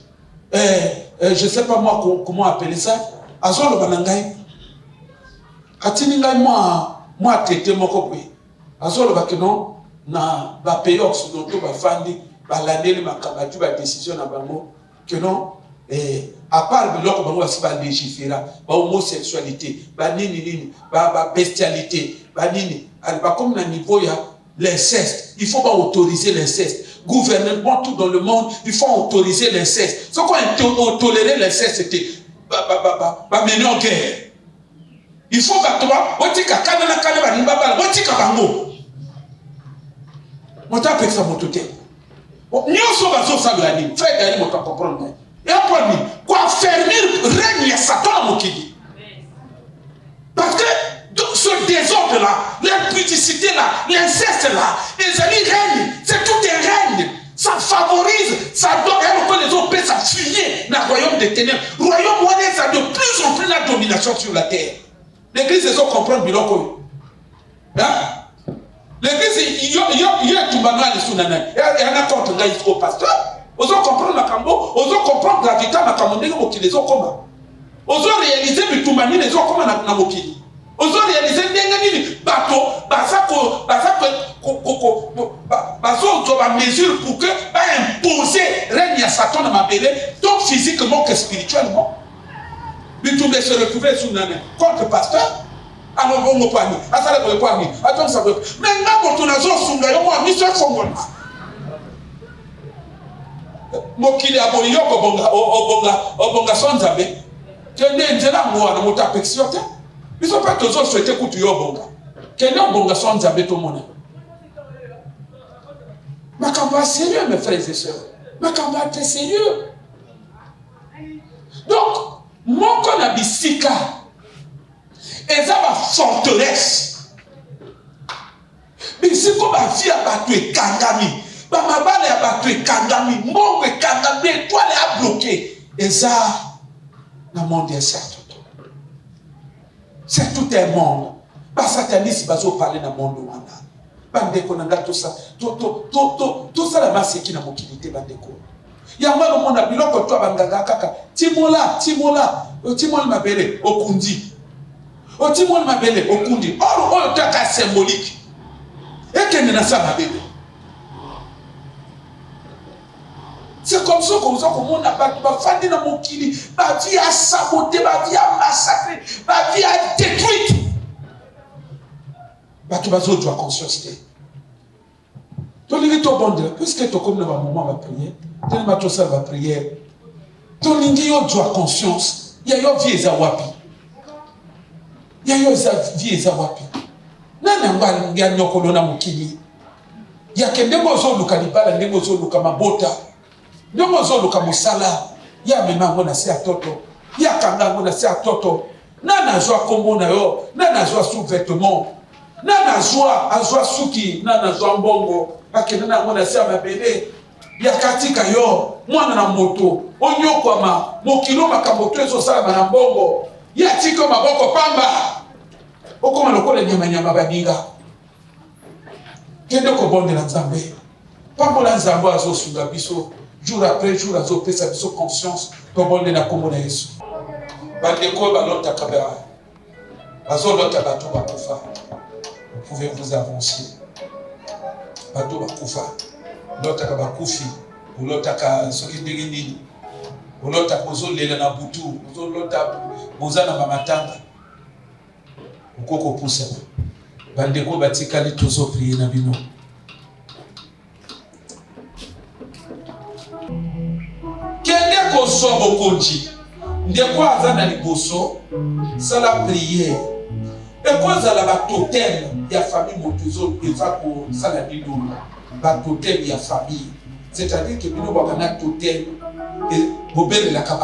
Je ne sais pas moi comment appeler ça. Azon le banangai. Atiningai moi traité mon copie. Azon le bakenon na ba payox donc ba fandi ba l'année ma kabatu ba décision na bango que non à part biloko bango ba siba légiférer ba homosexualité ba nini ba bestialité ba nini ba comme na niveau ya l'inceste. Il faut pas autoriser l'inceste. Gouvernement tout dans le monde, il faut autoriser l'inceste. Ce qu'on tolérer l'inceste, c'était mener en guerre. Il faut que toi, otika kanana kanana baba, otika bango. Mon tapé ça mon touté. Nous sommes à ça gagner. Frère gagner mon comprendre. Et après quoi fermer règne à Satan à mon kidi. Parce que ce désordre là, l'impudicité là, l'inceste là, les amis règnent, c'est tout un règne. Ça favorise, ça donne les autres ça fuyer dans le royaume des ténèbres. Royaume où on a de plus en plus la domination sur la terre. L'église, ils ont compris le bilan. L'église, il y a tout manuel de Sunana. Il y en a contre le pasteur. Ils ont compris la cambo, ils ont compris la vita, la camondé, ils ont comment. Ils ont réalisé que tout manuel, ils ont comment na mokili. Ils ont réalisé que bateau, mesure pour que imposer règne à Satan dans ma belle, donc physiquement que spirituellement. Mais tout le monde se retrouver sous Nana contre le pasteur. Alors on ne peut pas. Attends, ça veut. Mais là, pour ton azon, Sunga, moi, Michel Fongon. Mokili a bonyo obonga sonzabe. Tu es là, moi, dans mon affection. Ils sont pas tous souhaité que tu aies bonga. Quel est bonga sonzabe tout le monde? Ma campagne sérieux, mes frères et sœurs. Ma campagne très sérieux. Donc, mon qu'on a bisika, et ça va forteresse. Mais si comme ma vie a battu Kangami, ma balle a battu Kangami, mon Kangami, toi elle a bloqué. Et ça, le monde est certain. C'est tout un monde. Pas satanisme, pas parler dans le monde. Bandeko nanga tout ça. Tout ça la masse qui n'a pas quitté bandeko. Il y a un monde à biloko toi bangaga kaka. Timola mabele okundi. O Timola mabele okundi. Or taka symbolique. Et que n'a ça mabele. C'est comme ça qu'on a pas fandi dans mon kili, ma vie a saboté, ma vie a massacré, ma vie a détruite. Bah tu vas avoir conscience. Ton lit est au bon Dieu, puisque tu comme le moment va prier, tellement tout ça va prier. Ton lit a conscience, il y a une vie à wapi. Il y a une vie à wapi. Nana mbali ngia nyoko na mukili. Ya kendemo zo lukalibala ndemo zo lukamabota. Ndemo zo lukamusala. Ya mema ngona si atoto. Ya kanga ngona si atoto. Nana zo kombo na yo, nana zo sous-vêtement. Nana zo azwa suki, nana zo mbongo. Akenana ngona si mabele. Ya katika yo, mwana na moto. Onyoko ma mokilo makamboto ezo sala na mbongo. Ya tiko maboko pamba. Okoma lokola nyama baninga. Kende ko bonde la Nzambe. Pambola Nzambe azo sunga biso jour après jour azo pesa biso conscience to bonde na kombo na Yesu. Bandeko balota kabera. Azo lota bato bakufa. Vous pouvez vous avancer. Bato bakufa. Lota kabakufi. Lota ka soki ndenge nini. Lota kozo lela na butu. Lota bozana mamatanga. Ukoko poussa. Bandeko batikali tozo prier na bino. Kende ko so bokonji. ndeko aza na liboso sala prière ekozala batotem ya famille motuzo eza kosala bino batotem ya famille, c'est-à-dire que bino bakana totem bobelelaka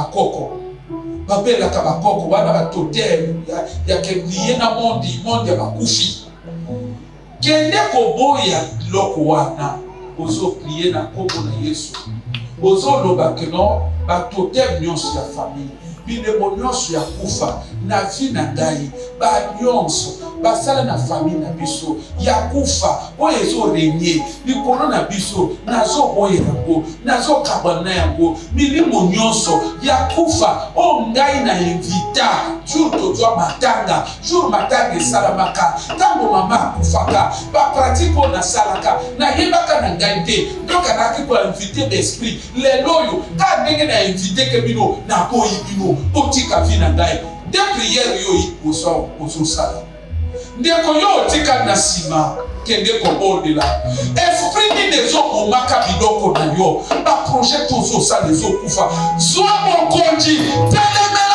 bakoko wana batotem ya keliye na monde ya bakufi kende koboya biloko wana ozo prier na kombo na Yesu ozo loba que non batotem nyonso ya famille bilemo nyonso ya kufa na vie na ngai ba nyonso basala na famille na biso ya kufa oyo ezo renye likolo na biso nazo boye yango nazo kabana yango milimo nyonso ya kufa o ngai na invita jour tozwa matanga jour matanga esalamaka tango mama akufaka ba pratique o nasalaka na yebaka na ngai te donc anaki ko inviter l'esprit lelo yo ka ndenge na inviter ke bino na boyi bino otika vie na ngai de prière yo oso sala ndeko yo tika na sima kende ko bondela esprit ni dezo omaka bidoko na yo ba projet oso sala ezo kufa zwa mokonji telemela